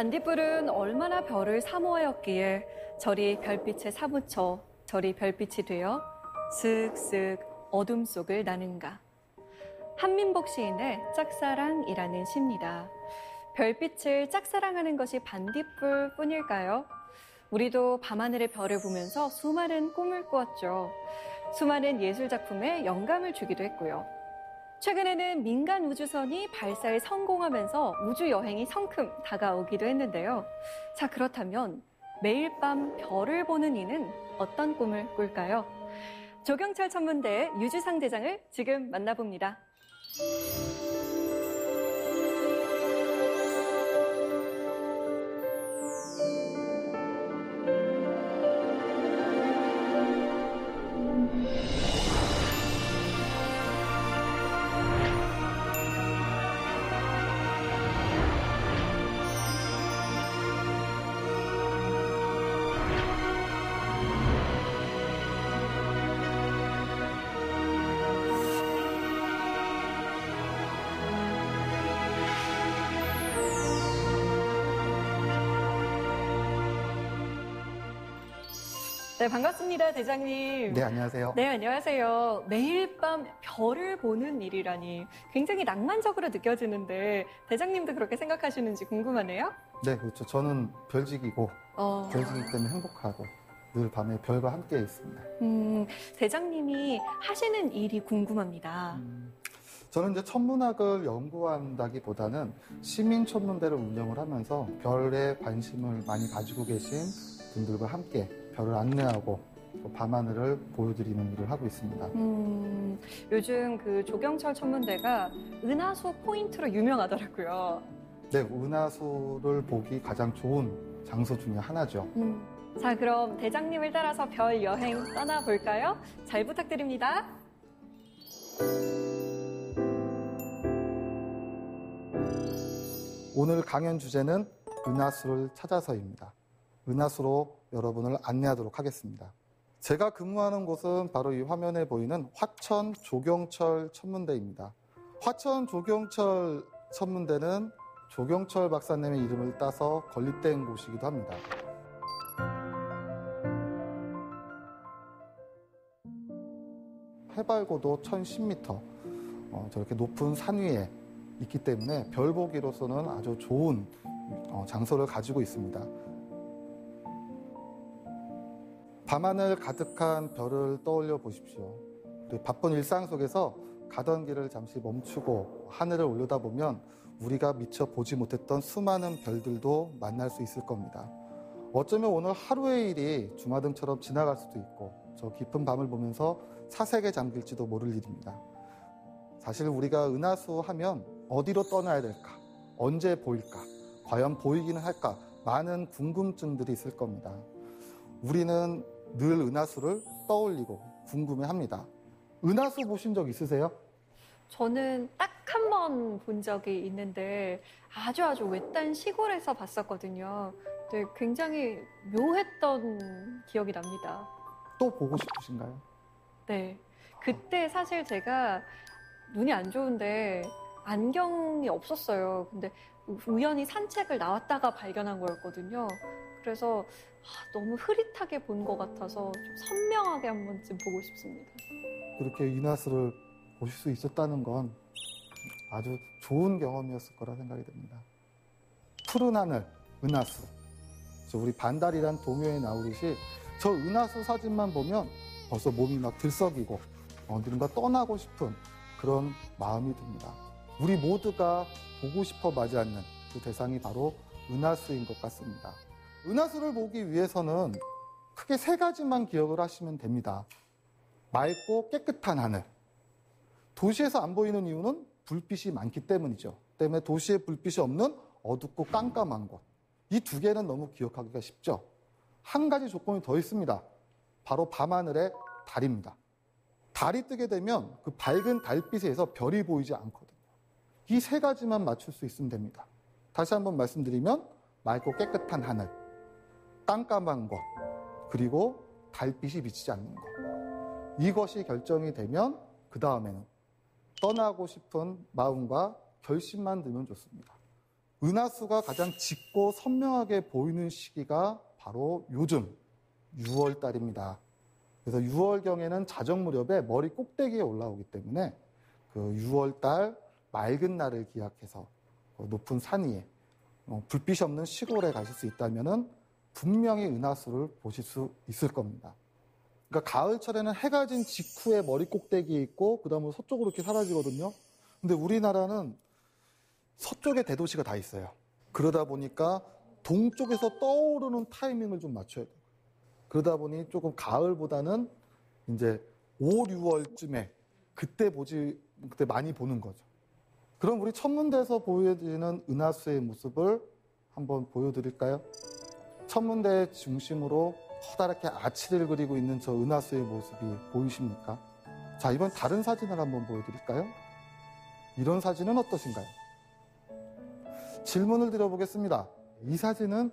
반딧불은 얼마나 별을 사모하였기에 저리 별빛에 사무쳐 저리 별빛이 되어 슥슥 어둠 속을 나는가. 한민복 시인의 짝사랑이라는 시입니다. 별빛을 짝사랑하는 것이 반딧불 뿐일까요? 우리도 밤하늘의 별을 보면서 수많은 꿈을 꾸었죠. 수많은 예술작품에 영감을 주기도 했고요. 최근에는 민간 우주선이 발사에 성공하면서 우주여행이 성큼 다가오기도 했는데요. 자, 그렇다면 매일 밤 별을 보는 이는 어떤 꿈을 꿀까요? 조경철 천문대의 유주상 대장을 지금 만나봅니다. 네, 반갑습니다, 대장님. 네, 안녕하세요. 네, 안녕하세요. 매일 밤 별을 보는 일이라니 굉장히 낭만적으로 느껴지는데 대장님도 그렇게 생각하시는지 궁금하네요. 네, 그렇죠. 저는 별직이고 별직이기 때문에 행복하고 늘 밤에 별과 함께 있습니다. 대장님이 하시는 일이 궁금합니다. 저는 이제 천문학을 연구한다기보다는 시민천문대를 운영을 하면서 별에 관심을 많이 가지고 계신 분들과 함께 별을 안내하고 밤하늘을 보여드리는 일을 하고 있습니다. 요즘 그 조경철 천문대가 은하수 포인트로 유명하더라고요. 네, 은하수를 보기 가장 좋은 장소 중에 하나죠. 자, 그럼 대장님을 따라서 별 여행 떠나볼까요? 잘 부탁드립니다. 오늘 강연 주제는 은하수를 찾아서입니다. 은하수로 여러분을 안내하도록 하겠습니다. 제가 근무하는 곳은 바로 이 화면에 보이는 화천 조경철 천문대입니다. 화천 조경철 천문대는 조경철 박사님의 이름을 따서 건립된 곳이기도 합니다. 해발고도 1010m, 저렇게 높은 산 위에 있기 때문에 별 보기로서는 아주 좋은 장소를 가지고 있습니다. 밤하늘 가득한 별을 떠올려 보십시오. 우리 바쁜 일상 속에서 가던 길을 잠시 멈추고 하늘을 올려다보면 우리가 미처 보지 못했던 수많은 별들도 만날 수 있을 겁니다. 어쩌면 오늘 하루의 일이 주마등처럼 지나갈 수도 있고 저 깊은 밤을 보면서 사색에 잠길지도 모를 일입니다. 사실 우리가 은하수 하면 어디로 떠나야 될까? 언제 보일까? 과연 보이기는 할까? 많은 궁금증들이 있을 겁니다. 우리는 늘 은하수를 떠올리고 궁금해합니다. 은하수 보신 적 있으세요? 저는 딱 한 번 본 적이 있는데 아주 외딴 시골에서 봤었거든요. 근데 굉장히 묘했던 기억이 납니다. 또 보고 싶으신가요? 네. 그때 사실 제가 눈이 안 좋은데 안경이 없었어요. 근데 우연히 산책을 나왔다가 발견한 거였거든요. 그래서 너무 흐릿하게 본 것 같아서 좀 선명하게 한 번쯤 보고 싶습니다. 그렇게 은하수를 보실 수 있었다는 건 아주 좋은 경험이었을 거라 생각이 듭니다. 푸른 하늘, 은하수. 우리 반달이란 동요에 나오듯이 저 은하수 사진만 보면 벌써 몸이 막 들썩이고 어디론가 떠나고 싶은 그런 마음이 듭니다. 우리 모두가 보고 싶어 마지 않는 그 대상이 바로 은하수인 것 같습니다. 은하수를 보기 위해서는 크게 세 가지만 기억을 하시면 됩니다. 맑고 깨끗한 하늘. 도시에서 안 보이는 이유는 불빛이 많기 때문이죠. 때문에 도시에 불빛이 없는 어둡고 깜깜한 곳. 이 두 개는 너무 기억하기가 쉽죠. 한 가지 조건이 더 있습니다. 바로 밤하늘의 달입니다. 달이 뜨게 되면 그 밝은 달빛에서 별이 보이지 않거든요. 이 세 가지만 맞출 수 있으면 됩니다. 다시 한번 말씀드리면 맑고 깨끗한 하늘, 깜깜한 곳, 그리고 달빛이 비치지 않는 것. 이것이 결정이 되면 그 다음에는 떠나고 싶은 마음과 결심만 들면 좋습니다. 은하수가 가장 짙고 선명하게 보이는 시기가 바로 요즘 6월 달입니다. 그래서 6월경에는 자정 무렵에 머리 꼭대기에 올라오기 때문에 그 6월 달 맑은 날을 기약해서 높은 산 위에 불빛이 없는 시골에 가실 수 있다면은 분명히 은하수를 보실 수 있을 겁니다. 그러니까 가을철에는 해가 진 직후에 머리 꼭대기에 있고 그 다음에 서쪽으로 이렇게 사라지거든요. 근데 우리나라는 서쪽에 대도시가 다 있어요. 그러다 보니까 동쪽에서 떠오르는 타이밍을 좀 맞춰야 돼요. 그러다 보니 조금 가을보다는 이제 5, 6월쯤에 그때 많이 보는 거죠. 그럼 우리 천문대에서 보여지는 은하수의 모습을 한번 보여드릴까요? 천문대 중심으로 커다랗게 아치를 그리고 있는 저 은하수의 모습이 보이십니까? 자, 이번 다른 사진을 한번 보여드릴까요? 이런 사진은 어떠신가요? 질문을 드려보겠습니다. 이 사진은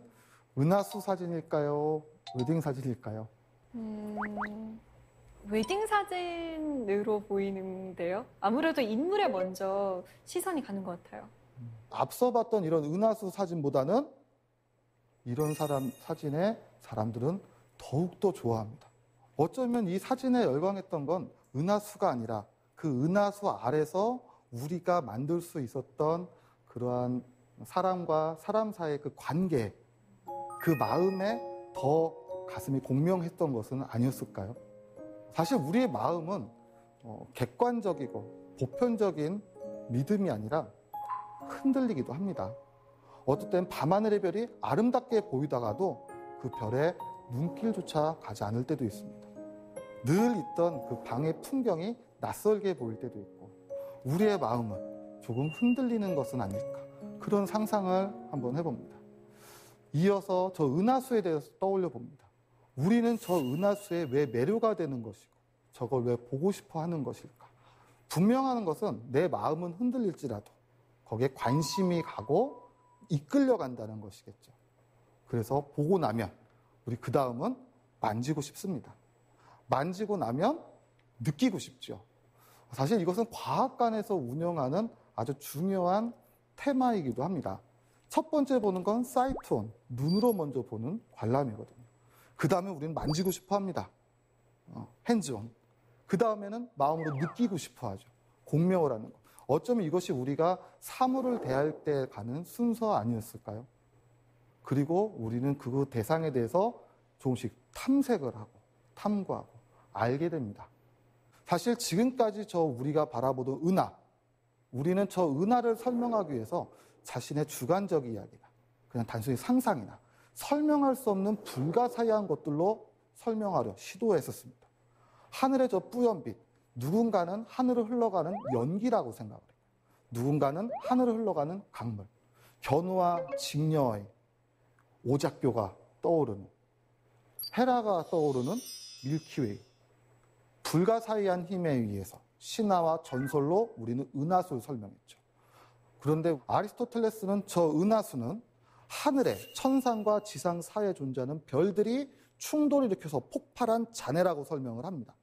은하수 사진일까요? 웨딩 사진일까요? 웨딩 사진으로 보이는데요. 아무래도 인물에 먼저 시선이 가는 것 같아요. 앞서 봤던 이런 은하수 사진보다는 이런 사진에 사람들은 더욱더 좋아합니다. 어쩌면 이 사진에 열광했던 건 은하수가 아니라 그 은하수 아래서 우리가 만들 수 있었던 그러한 사람과 사람 사이의 그 관계, 그 마음에 더 가슴이 공명했던 것은 아니었을까요? 사실 우리의 마음은 객관적이고 보편적인 믿음이 아니라 흔들리기도 합니다. 어떨 땐 밤하늘의 별이 아름답게 보이다가도 그 별에 눈길조차 가지 않을 때도 있습니다. 늘 있던 그 방의 풍경이 낯설게 보일 때도 있고 우리의 마음은 조금 흔들리는 것은 아닐까, 그런 상상을 한번 해봅니다. 이어서 저 은하수에 대해서 떠올려 봅니다. 우리는 저 은하수에 왜 매료가 되는 것이고 저걸 왜 보고 싶어 하는 것일까? 분명한 것은 내 마음은 흔들릴지라도 거기에 관심이 가고 이끌려 간다는 것이겠죠. 그래서 보고 나면 우리 그 다음은 만지고 싶습니다. 만지고 나면 느끼고 싶죠. 사실 이것은 과학관에서 운영하는 아주 중요한 테마이기도 합니다. 첫 번째 보는 건 사이트온, 눈으로 먼저 보는 관람이거든요. 그 다음에 우리는 만지고 싶어 합니다. 핸즈온. 그 다음에는 마음으로 느끼고 싶어 하죠. 공명을 하는 것. 어쩌면 이것이 우리가 사물을 대할 때 가는 순서 아니었을까요? 그리고 우리는 그 대상에 대해서 조금씩 탐색을 하고 탐구하고 알게 됩니다. 사실 지금까지 우리가 바라보던 은하, 우리는 저 은하를 설명하기 위해서 자신의 주관적 이야기나 그냥 단순히 상상이나 설명할 수 없는 불가사의한 것들로 설명하려 시도했었습니다. 하늘의 저 뿌연빛, 누군가는 하늘을 흘러가는 연기라고 생각을 해요. 누군가는 하늘을 흘러가는 강물, 견우와 직녀의 오작교가 떠오르는, 헤라가 떠오르는 밀키웨이, 불가사의한 힘에 의해서 신화와 전설로 우리는 은하수를 설명했죠. 그런데 아리스토텔레스는 저 은하수는 하늘에 천상과 지상 사이에 존재하는 별들이 충돌을 일으켜서 폭발한 잔해라고 설명을 합니다.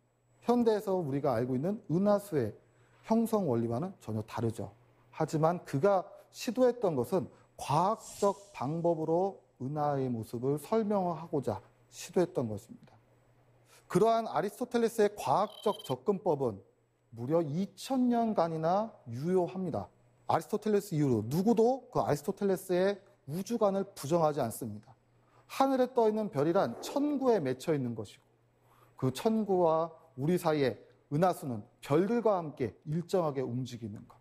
현대에서 우리가 알고 있는 은하수의 형성 원리와는 전혀 다르죠. 하지만 그가 시도했던 것은 과학적 방법으로 은하의 모습을 설명하고자 시도했던 것입니다. 그러한 아리스토텔레스의 과학적 접근법은 무려 2000년간이나 유효합니다. 아리스토텔레스 이후로 누구도 그 아리스토텔레스의 우주관을 부정하지 않습니다. 하늘에 떠 있는 별이란 천구에 맺혀 있는 것이고 그 천구와 우리 사이에 은하수는 별들과 함께 일정하게 움직이는 것.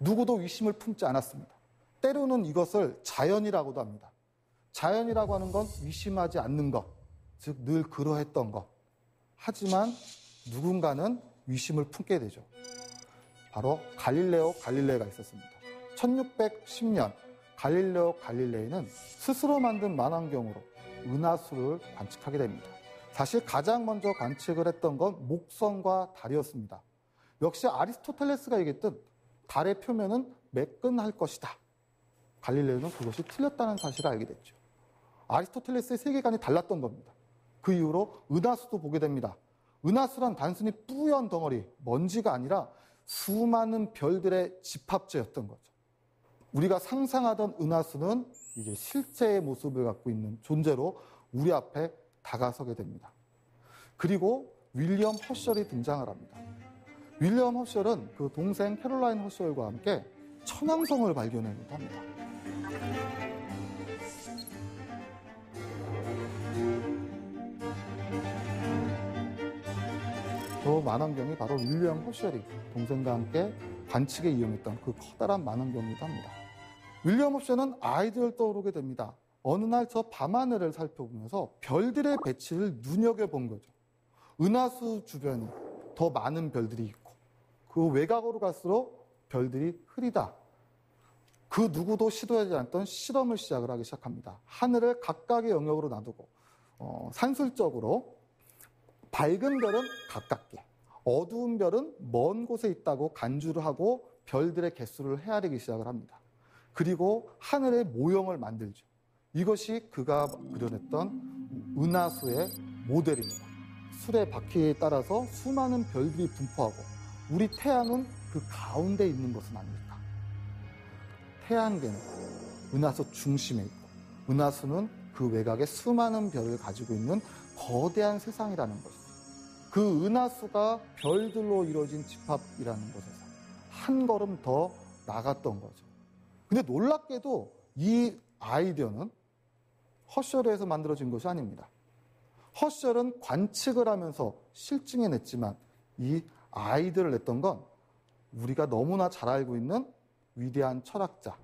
누구도 의심을 품지 않았습니다. 때로는 이것을 자연이라고도 합니다. 자연이라고 하는 건 의심하지 않는 것, 즉 늘 그러했던 것. 하지만 누군가는 의심을 품게 되죠. 바로 갈릴레오 갈릴레이가 있었습니다. 1610년 갈릴레오 갈릴레이는 스스로 만든 망원경으로 은하수를 관측하게 됩니다. 사실 가장 먼저 관측을 했던 건 목성과 달이었습니다. 역시 아리스토텔레스가 얘기했듯 달의 표면은 매끈할 것이다. 갈릴레오는 그것이 틀렸다는 사실을 알게 됐죠. 아리스토텔레스의 세계관이 달랐던 겁니다. 그 이후로 은하수도 보게 됩니다. 은하수란 단순히 뿌연 덩어리, 먼지가 아니라 수많은 별들의 집합체였던 거죠. 우리가 상상하던 은하수는 이제 실제의 모습을 갖고 있는 존재로 우리 앞에 다가서게 됩니다. 그리고 윌리엄 허셜이 등장을 합니다. 윌리엄 허셜은 그 동생 캐롤라인 허셜과 함께 천왕성을 발견하기도 합니다. 저 만원경이 바로 윌리엄 허셜이 동생과 함께 관측에 이용했던 그 커다란 만원경이기도 합니다. 윌리엄 허셜은 아이디어를 떠오르게 됩니다. 어느 날 저 밤하늘을 살펴보면서 별들의 배치를 눈여겨본 거죠. 은하수 주변에 더 많은 별들이 있고 그 외곽으로 갈수록 별들이 흐리다. 그 누구도 시도하지 않았던 실험을 시작을 하기 시작합니다. 하늘을 각각의 영역으로 나누고 산술적으로 밝은 별은 가깝게, 어두운 별은 먼 곳에 있다고 간주를 하고 별들의 개수를 헤아리기 시작을 합니다. 그리고 하늘의 모형을 만들죠. 이것이 그가 그려냈던 은하수의 모델입니다. 수레 바퀴에 따라서 수많은 별들이 분포하고 우리 태양은 그 가운데 있는 것은 아닐까. 태양계는 은하수 중심에 있고 은하수는 그 외곽에 수많은 별을 가지고 있는 거대한 세상이라는 것이죠. 그 은하수가 별들로 이루어진 집합이라는 것에서 한 걸음 더 나갔던 거죠. 근데 놀랍게도 이 아이디어는 허셜에서 만들어진 것이 아닙니다. 허셜은 관측을 하면서 실증해냈지만 이 아이디어를 냈던 건 우리가 너무나 잘 알고 있는 위대한 철학자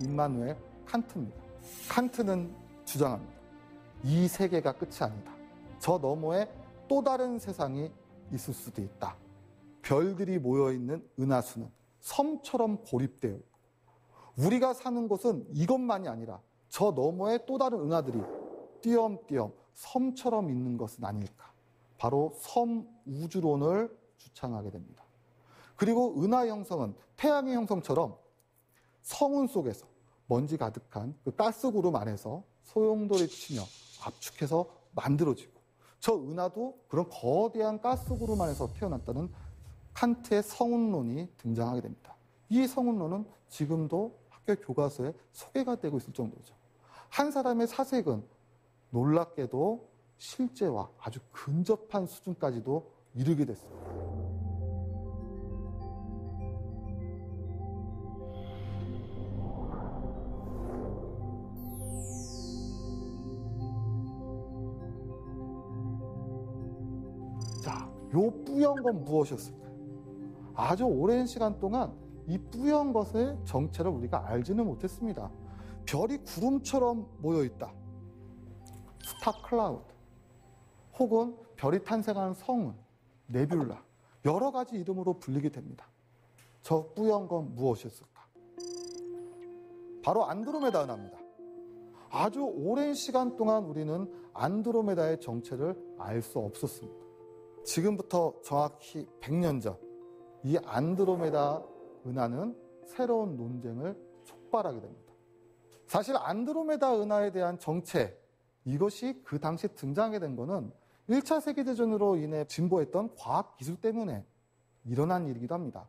임마누엘 칸트입니다. 칸트는 주장합니다. 이 세계가 끝이 아니다. 저 너머에 또 다른 세상이 있을 수도 있다. 별들이 모여있는 은하수는 섬처럼 고립되어 있고 우리가 사는 곳은 이것만이 아니라 저 너머에 또 다른 은하들이 띄엄띄엄 섬처럼 있는 것은 아닐까. 바로 섬 우주론을 주창하게 됩니다. 그리고 은하 형성은 태양의 형성처럼 성운 속에서 먼지 가득한 그 가스구름 안에서 소용돌이 치며 압축해서 만들어지고 저 은하도 그런 거대한 가스구름 안에서 태어났다는 칸트의 성운론이 등장하게 됩니다. 이 성운론은 지금도 학교 교과서에 소개가 되고 있을 정도죠. 한 사람의 사색은 놀랍게도 실제와 아주 근접한 수준까지도 이르게 됐습니다. 자, 요 뿌연 건 무엇이었을까요? 아주 오랜 시간 동안 이 뿌연 것의 정체를 우리가 알지는 못했습니다. 별이 구름처럼 모여있다. 스타 클라우드. 혹은 별이 탄생하는 성운, 네뷸라. 여러 가지 이름으로 불리게 됩니다. 저 뿌연 건 무엇이었을까? 바로 안드로메다 은하입니다. 아주 오랜 시간 동안 우리는 안드로메다의 정체를 알 수 없었습니다. 지금부터 정확히 100년 전, 이 안드로메다 은하는 새로운 논쟁을 촉발하게 됩니다. 사실 안드로메다 은하에 대한 정체, 이것이 그 당시 등장하게 된 것은 1차 세계대전으로 인해 진보했던 과학기술 때문에 일어난 일이기도 합니다.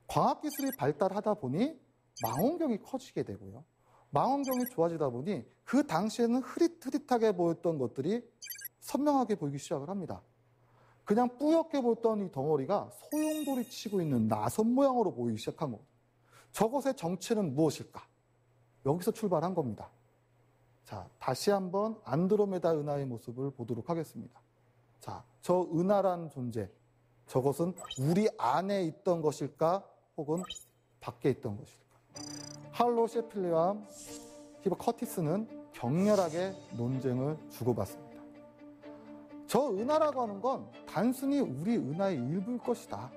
과학기술이 발달하다 보니 망원경이 커지게 되고요. 망원경이 좋아지다 보니 그 당시에는 흐릿흐릿하게 보였던 것들이 선명하게 보이기 시작을 합니다. 그냥 뿌옇게 보였던 이 덩어리가 소용돌이 치고 있는 나선 모양으로 보이기 시작한 겁니다. 저것의 정체는 무엇일까? 여기서 출발한 겁니다. 자, 다시 한번 안드로메다 은하의 모습을 보도록 하겠습니다. 자, 저 은하란 존재, 저것은 우리 안에 있던 것일까? 혹은 밖에 있던 것일까? 할로 셰필리와 히버 커티스는 격렬하게 논쟁을 주고받습니다. 저 은하라고 하는 건 단순히 우리 은하의 일부일 것이다.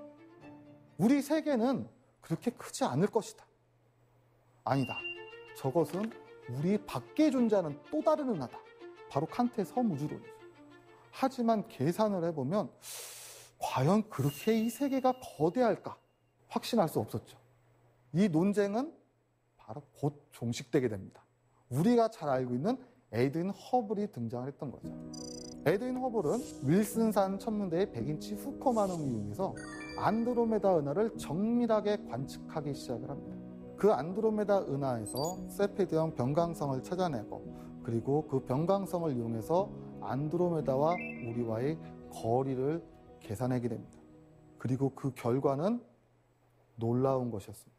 우리 세계는 그렇게 크지 않을 것이다. 아니다. 저것은 우리 밖에 존재하는 또 다른 은하다. 바로 칸트의 섬우주론이죠. 하지만 계산을 해보면 과연 그렇게 이 세계가 거대할까? 확신할 수 없었죠. 이 논쟁은 바로 곧 종식되게 됩니다. 우리가 잘 알고 있는 에드윈 허블이 등장을 했던 거죠. 에드윈 허블은 윌슨산 천문대의 100인치 후커만음을 이용해서 안드로메다 은하를 정밀하게 관측하기 시작을 합니다. 그 안드로메다 은하에서 세페드형 변광성을 찾아내고 그리고 그 변광성을 이용해서 안드로메다와 우리와의 거리를 계산하게 됩니다. 그리고 그 결과는 놀라운 것이었습니다.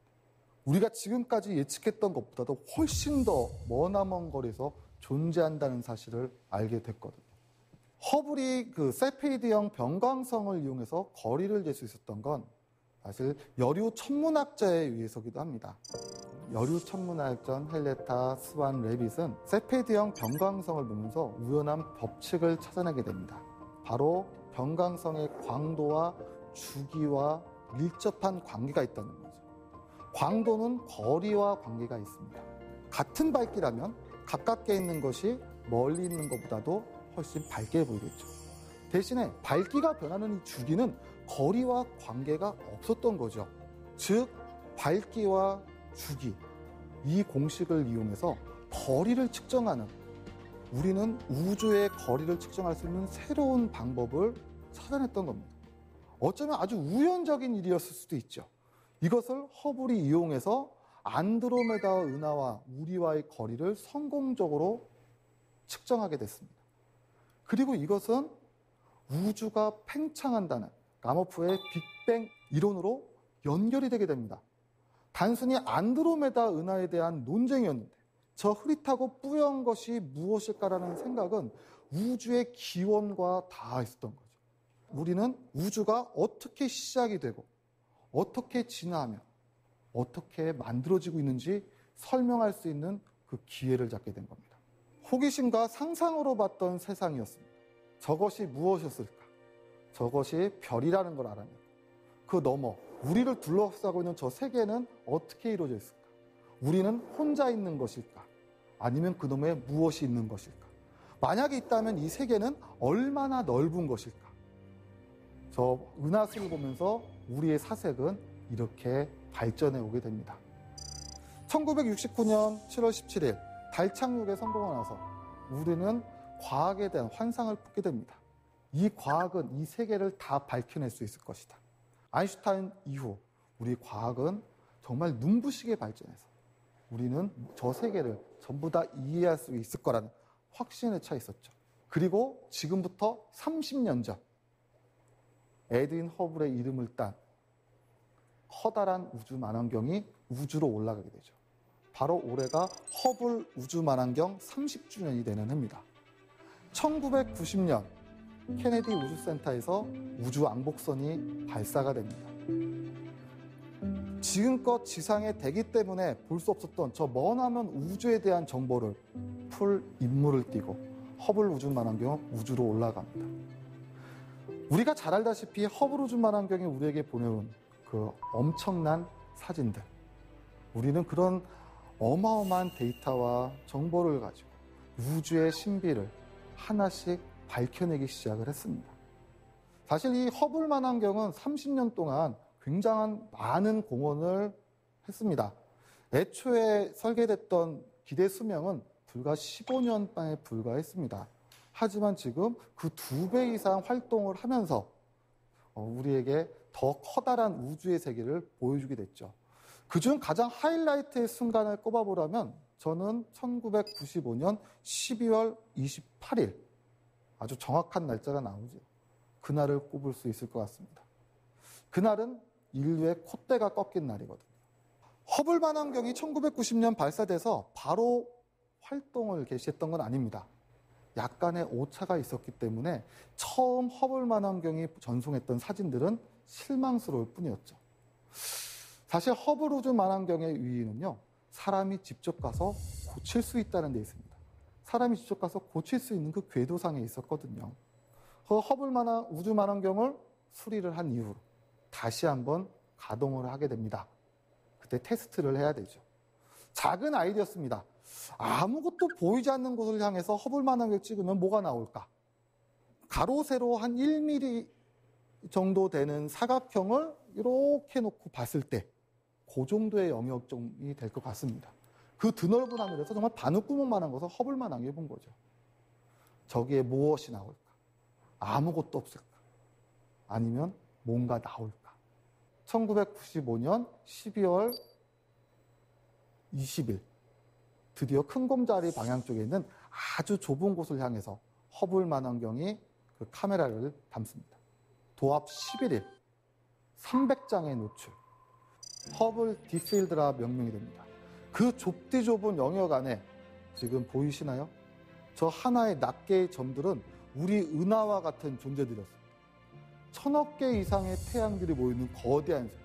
우리가 지금까지 예측했던 것보다도 훨씬 더 머나먼 거리에서 존재한다는 사실을 알게 됐거든요. 허블이 그 세페이드형 변광성을 이용해서 거리를 잴 수 있었던 건 사실 여류 천문학자에 의해서기도 합니다. 여류 천문학자 헬레타 스완 레빗은 세페이드형 변광성을 보면서 우연한 법칙을 찾아내게 됩니다. 바로 변광성의 광도와 주기와 밀접한 관계가 있다는 거죠. 광도는 거리와 관계가 있습니다. 같은 밝기라면 가깝게 있는 것이 멀리 있는 것보다도 훨씬 밝게 보이겠죠. 대신에 밝기가 변하는 이 주기는 거리와 관계가 없었던 거죠. 즉, 밝기와 주기, 이 공식을 이용해서 거리를 측정하는, 우리는 우주의 거리를 측정할 수 있는 새로운 방법을 찾아냈던 겁니다. 어쩌면 아주 우연적인 일이었을 수도 있죠. 이것을 허블이 이용해서 안드로메다 은하와 우리와의 거리를 성공적으로 측정하게 됐습니다. 그리고 이것은 우주가 팽창한다는 가모프의 빅뱅 이론으로 연결이 되게 됩니다. 단순히 안드로메다 은하에 대한 논쟁이었는데 저 흐릿하고 뿌연 것이 무엇일까라는 생각은 우주의 기원과 닿아 있었던 거죠. 우리는 우주가 어떻게 시작이 되고 어떻게 진화하며 어떻게 만들어지고 있는지 설명할 수 있는 그 기회를 잡게 된 겁니다. 호기심과 상상으로 봤던 세상이었습니다. 저것이 무엇이었을까? 저것이 별이라는 걸 알아내고 그 너머 우리를 둘러싸고 있는 저 세계는 어떻게 이루어져 있을까? 우리는 혼자 있는 것일까? 아니면 그놈에 무엇이 있는 것일까? 만약에 있다면 이 세계는 얼마나 넓은 것일까? 저 은하수를 보면서 우리의 사색은 이렇게 발전해 오게 됩니다. 1969년 7월 17일 달 착륙에 성공하고 나서 우리는 과학에 대한 환상을 품게 됩니다. 이 과학은 이 세계를 다 밝혀낼 수 있을 것이다. 아인슈타인 이후 우리 과학은 정말 눈부시게 발전해서 우리는 저 세계를 전부 다 이해할 수 있을 거라는 확신에 차 있었죠. 그리고 지금부터 30년 전 에드윈 허블의 이름을 딴 커다란 우주 만원경이 우주로 올라가게 되죠. 바로 올해가 허블 우주 만원경 30주년이 되는 해입니다. 1990년 케네디 우주센터에서 우주 왕복선이 발사가 됩니다. 지금껏 지상의 대기 때문에 볼 수 없었던 저 머나먼 우주에 대한 정보를 풀 임무를 띠고 허블 우주 만원경은 우주로 올라갑니다. 우리가 잘 알다시피 허블 우주 만원경이 우리에게 보내온 그 엄청난 사진들, 우리는 그런 어마어마한 데이터와 정보를 가지고 우주의 신비를 하나씩 밝혀내기 시작을 했습니다. 사실 이 허블 만원경은 30년 동안 굉장한 많은 공헌을 했습니다. 애초에 설계됐던 기대 수명은 불과 15년만에 불과했습니다. 하지만 지금 그 2배 이상 활동을 하면서 우리에게 더 커다란 우주의 세계를 보여주게 됐죠. 그중 가장 하이라이트의 순간을 꼽아보라면 저는 1995년 12월 28일, 아주 정확한 날짜가 나오죠. 그날을 꼽을 수 있을 것 같습니다. 그날은 인류의 콧대가 꺾인 날이거든요. 허블 만원경이 1990년 발사돼서 바로 활동을 개시했던 건 아닙니다. 약간의 오차가 있었기 때문에 처음 허블 만원경이 전송했던 사진들은 실망스러울 뿐이었죠. 사실 허블 우주 만원경의 유의는요, 사람이 직접 가서 고칠 수 있다는 데 있습니다. 사람이 직접 가서 고칠 수 있는 그 궤도상에 있었거든요. 그 허블 우주 만원경을 수리를 한 이후로 다시 한번 가동을 하게 됩니다. 그때 테스트를 해야 되죠. 작은 아이디어였습니다. 아무것도 보이지 않는 곳을 향해서 허블 만원경을 찍으면 뭐가 나올까? 가로 세로 한 1mm 정도 되는 사각형을 이렇게 놓고 봤을 때 그 정도의 영역점이 될 것 같습니다. 그 드넓은 하늘에서 정말 바늘구멍만한 것을 허블 만원경에 본 거죠. 저기에 무엇이 나올까? 아무것도 없을까? 아니면 뭔가 나올까? 1995년 12월 20일 드디어 큰 곰자리 방향 쪽에 있는 아주 좁은 곳을 향해서 허블 망원경이 그 카메라를 담습니다. 도합 11일 300장의 노출, 허블 딥필드라 명명이 됩니다. 그 좁디 좁은 영역 안에 지금 보이시나요? 저 하나의 낱개의 점들은 우리 은하와 같은 존재들이었습니다. 1000억 개 이상의 태양들이 모이는 거대한 색.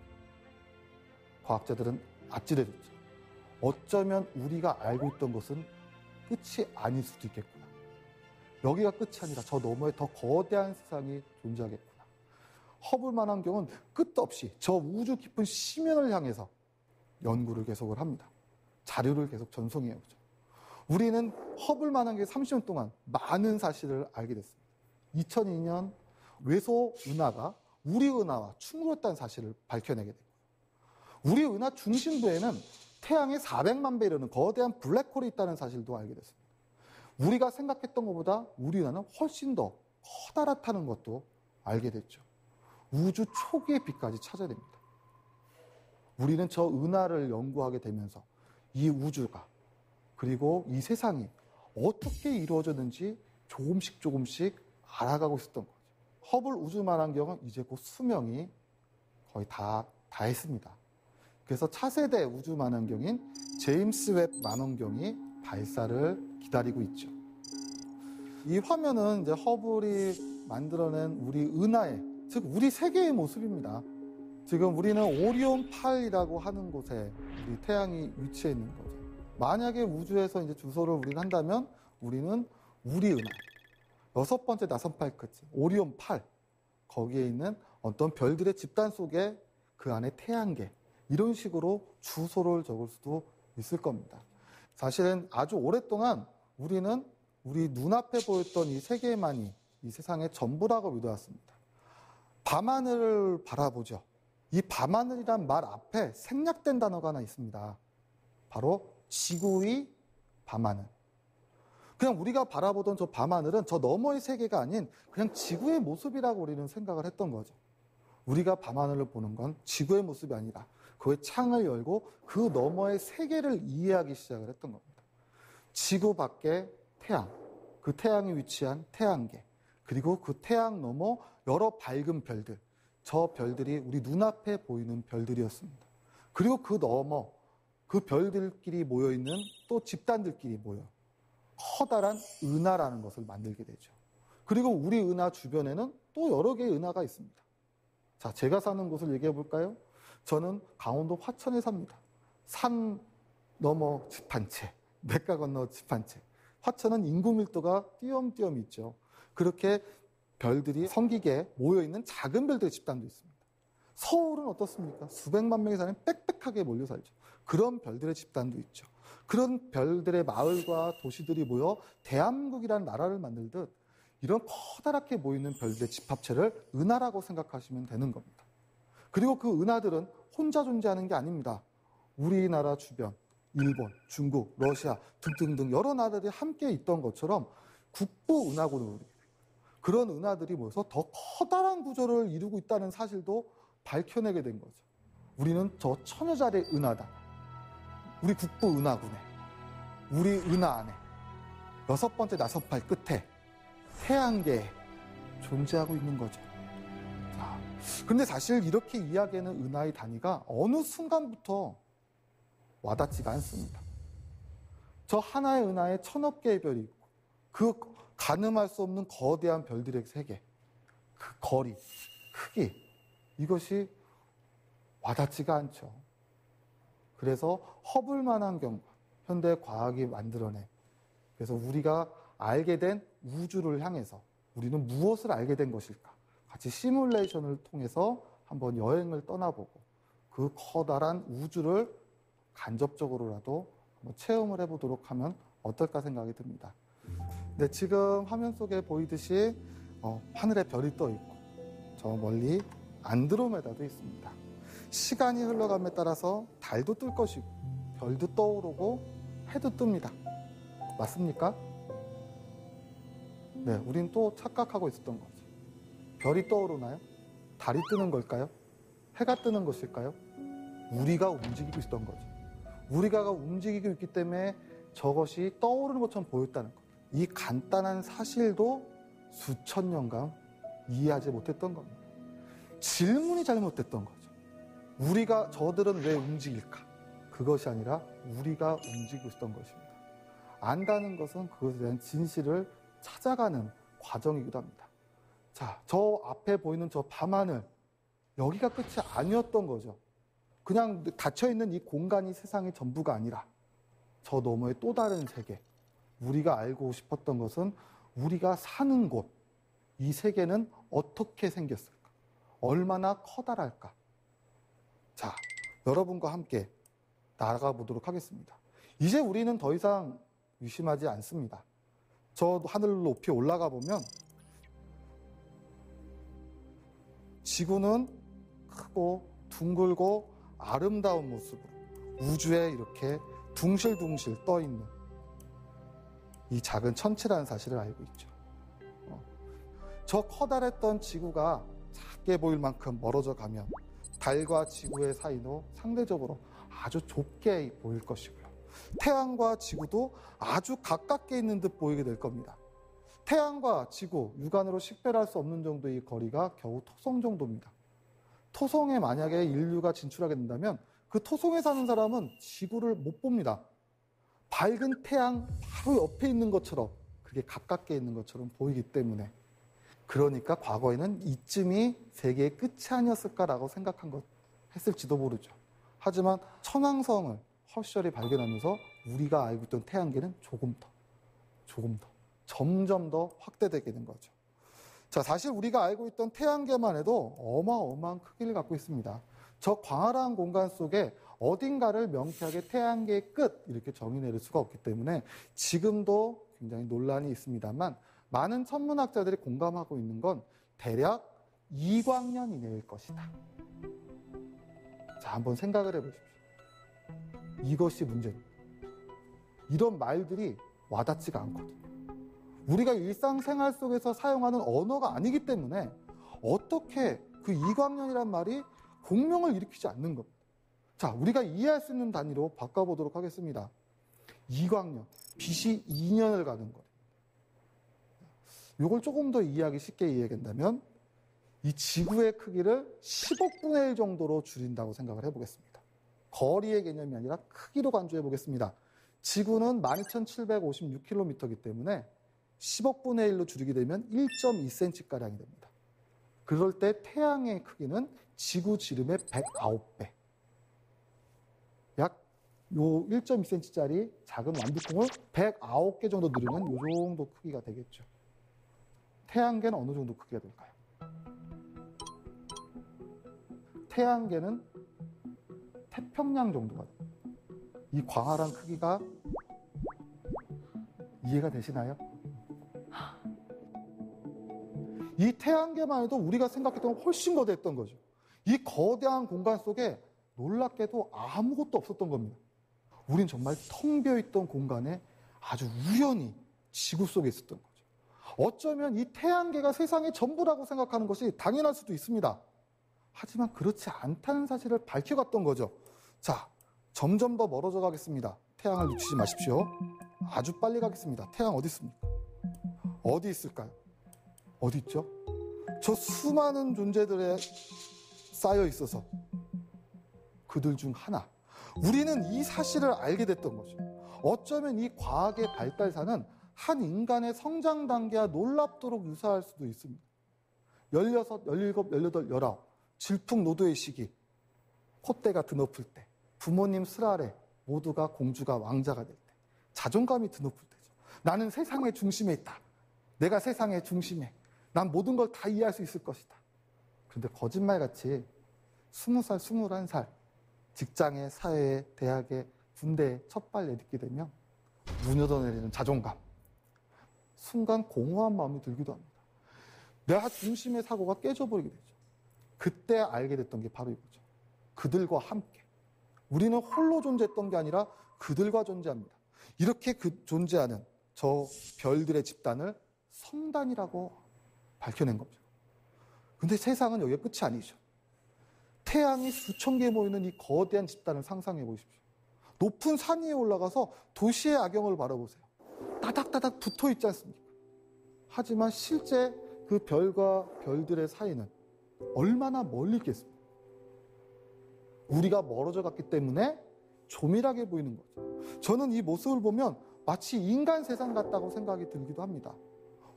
과학자들은 아찔해졌죠. 어쩌면 우리가 알고 있던 것은 끝이 아닐 수도 있겠구나. 여기가 끝이 아니라 저 너머에 더 거대한 세상이 존재하겠구나. 허블 망원경은 끝없이 저 우주 깊은 심연을 향해서 연구를 계속을 합니다. 자료를 계속 전송해오죠. 우리는 허블 망원경에 30년 동안 많은 사실을 알게 됐습니다. 2002년 외소 은하가 우리 은하와 충돌했다는 사실을 밝혀내게 되고, 우리 은하 중심부에는 태양의 400만 배 이르는 거대한 블랙홀이 있다는 사실도 알게 됐습니다. 우리가 생각했던 것보다 우리 은하는 훨씬 더 커다랗다는 것도 알게 됐죠. 우주 초기의 빛까지 찾아냅니다. 우리는 저 은하를 연구하게 되면서 이 우주가, 그리고 이 세상이 어떻게 이루어졌는지 조금씩 알아가고 있었던 거죠. 허블 우주 망원경은 이제 곧 수명이 거의 다 했습니다. 그래서 차세대 우주 망원경인 제임스 웹 망원경이 발사를 기다리고 있죠. 이 화면은 이제 허블이 만들어낸 우리 은하의, 즉 우리 세계의 모습입니다. 지금 우리는 오리온 8이라고 하는 곳에 우리 태양이 위치해 있는 거죠. 만약에 우주에서 이제 주소를 우리가 한다면 우리는 우리 은하, 6번째 나선팔 끝, 오리온 8, 거기에 있는 어떤 별들의 집단 속에 그 안에 태양계, 이런 식으로 주소를 적을 수도 있을 겁니다. 사실은 아주 오랫동안 우리는 우리 눈앞에 보였던 이 세계만이 이 세상의 전부라고 믿어왔습니다. 밤하늘을 바라보죠. 이 밤하늘이란 말 앞에 생략된 단어가 하나 있습니다. 바로 지구의 밤하늘. 그냥 우리가 바라보던 저 밤하늘은 저 너머의 세계가 아닌 그냥 지구의 모습이라고 우리는 생각을 했던 거죠. 우리가 밤하늘을 보는 건 지구의 모습이 아니라 그의 창을 열고 그 너머의 세계를 이해하기 시작을 했던 겁니다. 지구 밖에 태양, 그 태양이 위치한 태양계, 그리고 그 태양 너머 여러 밝은 별들, 저 별들이 우리 눈앞에 보이는 별들이었습니다. 그리고 그 너머, 그 별들끼리 모여있는 또 집단들끼리 모여 커다란 은하라는 것을 만들게 되죠. 그리고 우리 은하 주변에는 또 여러 개의 은하가 있습니다. 자, 제가 사는 곳을 얘기해 볼까요? 저는 강원도 화천에 삽니다. 산 너머 집 한 채, 맥가 건너 집 한 채. 화천은 인구 밀도가 띄엄띄엄 있죠. 그렇게 별들이 성기게 모여있는 작은 별들의 집단도 있습니다. 서울은 어떻습니까? 수백만 명의 사람이 빽빽하게 몰려 살죠. 그런 별들의 집단도 있죠. 그런 별들의 마을과 도시들이 모여 대한민국이라는 나라를 만들듯 이런 커다랗게 모이는 별들의 집합체를 은하라고 생각하시면 되는 겁니다. 그리고 그 은하들은 혼자 존재하는 게 아닙니다. 우리나라 주변, 일본, 중국, 러시아 등등등 여러 나라들이 함께 있던 것처럼 국부 은하군을 이루게 됩니다. 그런 은하들이 모여서 더 커다란 구조를 이루고 있다는 사실도 밝혀내게 된 거죠. 우리는 저 천여 자리의 은하다. 우리 국부 은하군에, 우리 은하 안에 6번째 나선팔 끝에 태양계에 존재하고 있는 거죠. 자, 그런데 사실 이렇게 이야기하는 은하의 단위가 어느 순간부터 와닿지가 않습니다. 저 하나의 은하에 1000억 개의 별이 있고 그 가늠할 수 없는 거대한 별들의 세계, 그 거리, 크기, 이것이 와닿지가 않죠. 그래서 허블 망원경, 현대 과학이 만들어낸, 그래서 우리가 알게 된 우주를 향해서 우리는 무엇을 알게 된 것일까? 같이 시뮬레이션을 통해서 한번 여행을 떠나보고 그 커다란 우주를 간접적으로라도 한번 체험을 해보도록 하면 어떨까 생각이 듭니다. 네, 지금 화면 속에 보이듯이 하늘에 별이 떠 있고 저 멀리 안드로메다도 있습니다. 시간이 흘러감에 따라서 달도 뜰 것이고 별도 떠오르고 해도 뜹니다. 맞습니까? 네, 우린 또 착각하고 있었던 거죠. 별이 떠오르나요? 달이 뜨는 걸까요? 해가 뜨는 것일까요? 우리가 움직이고 있었던 거죠. 우리가 움직이고 있기 때문에 저것이 떠오르는 것처럼 보였다는 것. 이 간단한 사실도 수천 년간 이해하지 못했던 겁니다. 질문이 잘못됐던 거죠. 저들은 왜 움직일까? 그것이 아니라 우리가 움직이고 있었던 것입니다. 안다는 것은 그것에 대한 진실을 찾아가는 과정이기도 합니다. 자, 저 앞에 보이는 저 밤하늘, 여기가 끝이 아니었던 거죠. 그냥 닫혀있는 이 공간이 세상의 전부가 아니라 저 너머의 또 다른 세계, 우리가 알고 싶었던 것은 우리가 사는 곳, 이 세계는 어떻게 생겼을까? 얼마나 커다랄까? 자, 여러분과 함께 나아가 보도록 하겠습니다. 이제 우리는 더 이상 의심하지 않습니다. 저 하늘 높이 올라가 보면 지구는 크고 둥글고 아름다운 모습으로 우주에 이렇게 둥실둥실 떠 있는 이 작은 천체라는 사실을 알고 있죠. 저 커다랬던 지구가 작게 보일 만큼 멀어져 가면 달과 지구의 사이도 상대적으로 아주 좁게 보일 것이고요. 태양과 지구도 아주 가깝게 있는 듯 보이게 될 겁니다. 태양과 지구, 육안으로 식별할 수 없는 정도의 거리가 겨우 토성 정도입니다. 토성에 만약에 인류가 진출하게 된다면 그 토성에 사는 사람은 지구를 못 봅니다. 밝은 태양 바로 옆에 있는 것처럼, 그게 가깝게 있는 것처럼 보이기 때문에, 그러니까 과거에는 이쯤이 세계의 끝이 아니었을까라고 했을지도 모르죠. 하지만 천왕성을 허쉬얼이 발견하면서 우리가 알고 있던 태양계는 조금 더, 점점 더 확대되게 된 거죠. 자, 사실 우리가 알고 있던 태양계만 해도 어마어마한 크기를 갖고 있습니다. 저 광활한 공간 속에 어딘가를 명쾌하게 태양계의 끝 이렇게 정의 내릴 수가 없기 때문에 지금도 굉장히 논란이 있습니다만 많은 천문학자들이 공감하고 있는 건 대략 2광년 이내일 것이다. 자, 한번 생각을 해보십시오. 이것이 문제입니다. 이런 말들이 와닿지가 않거든요. 우리가 일상생활 속에서 사용하는 언어가 아니기 때문에 어떻게 그 2광년이란 말이 공명을 일으키지 않는 겁니다. 자, 우리가 이해할 수 있는 단위로 바꿔보도록 하겠습니다. 2광년, 빛이 2년을 가는 거예요. 이걸 조금 더 이해하기 쉽게 이해한다면 이 지구의 크기를 10억 분의 1 정도로 줄인다고 생각을 해보겠습니다. 거리의 개념이 아니라 크기로 간주해 보겠습니다. 지구는 12,756km이기 때문에 10억 분의 1로 줄이게 되면 1.2cm가량이 됩니다. 그럴 때 태양의 크기는 지구 지름의 109배. 약 요 1.2cm짜리 작은 완두콩을 109개 정도 누르면 요 정도 크기가 되겠죠. 태양계는 어느 정도 크기가 될까요? 태양계는 태평양 정도가 됩니다. 이 광활한 크기가 이해가 되시나요? 이 태양계만 해도 우리가 생각했던 건 훨씬 거대했던 거죠. 이 거대한 공간 속에 놀랍게도 아무것도 없었던 겁니다. 우린 정말 텅 비어있던 공간에 아주 우연히 지구 속에 있었던 거죠. 어쩌면 이 태양계가 세상의 전부라고 생각하는 것이 당연할 수도 있습니다. 하지만 그렇지 않다는 사실을 밝혀갔던 거죠. 자, 점점 더 멀어져 가겠습니다. 태양을 놓치지 마십시오. 아주 빨리 가겠습니다. 태양 어디 있습니까? 어디 있을까요? 어디 있죠? 저 수많은 존재들에 쌓여 있어서 그들 중 하나. 우리는 이 사실을 알게 됐던 거죠. 어쩌면 이 과학의 발달사는 한 인간의 성장 단계와 놀랍도록 유사할 수도 있습니다. 16, 17, 18, 19 질풍노도의 시기, 콧대가 드높을 때, 부모님 슬 아래 모두가 공주가 왕자가 될 때, 자존감이 드높을 때죠. 나는 세상의 중심에 있다. 내가 세상의 중심에. 난 모든 걸 다 이해할 수 있을 것이다. 그런데 거짓말같이 20살, 21살 직장에, 사회에, 대학에, 군대에 첫 발 내딛게 되면 무너져내리는 자존감, 순간 공허한 마음이 들기도 합니다. 내가 중심의 사고가 깨져버리게 되죠. 그때 알게 됐던 게 바로 이거죠. 그들과 함께. 우리는 홀로 존재했던 게 아니라 그들과 존재합니다. 이렇게 존재하는 저 별들의 집단을 성단이라고 밝혀낸 겁니다. 근데 세상은 여기가 끝이 아니죠. 태양이 수천 개 모이는 이 거대한 집단을 상상해 보십시오. 높은 산 위에 올라가서 도시의 야경을 바라보세요. 따닥따닥 붙어 있지 않습니까? 하지만 실제 그 별과 별들의 사이는 얼마나 멀리 있겠습니까? 우리가 멀어져 갔기 때문에 조밀하게 보이는 거죠. 저는 이 모습을 보면 마치 인간 세상 같다고 생각이 들기도 합니다.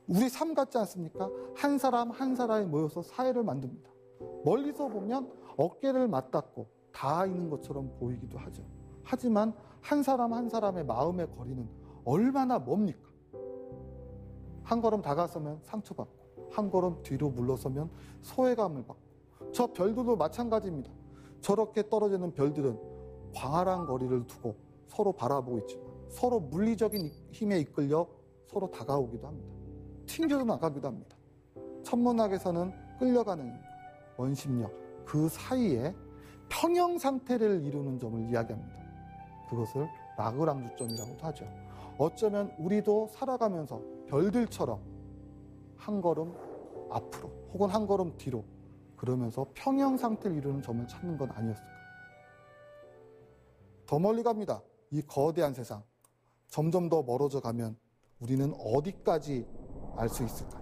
우리 삶 같지 않습니까? 한 사람 한 사람이 모여서 사회를 만듭니다. 멀리서 보면 어깨를 맞닿고 닿아 있는 것처럼 보이기도 하죠. 하지만 한 사람 한 사람의 마음의 거리는 얼마나 멉니까? 한 걸음 다가서면 상처받고 한 걸음 뒤로 물러서면 소외감을 받고 저 별들도 마찬가지입니다. 저렇게 떨어지는 별들은 광활한 거리를 두고 서로 바라보고 있지만 서로 물리적인 힘에 이끌려 서로 다가오기도 합니다. 튕겨서 나가기도 합니다. 천문학에서는 끌려가는 원심력, 그 사이에 평형 상태를 이루는 점을 이야기합니다. 그것을 라그랑주점이라고도 하죠. 어쩌면 우리도 살아가면서 별들처럼 한 걸음 앞으로 혹은 한 걸음 뒤로 그러면서 평형 상태를 이루는 점을 찾는 건 아니었을까. 더 멀리 갑니다. 이 거대한 세상. 점점 더 멀어져 가면 우리는 어디까지 알 수 있을까요?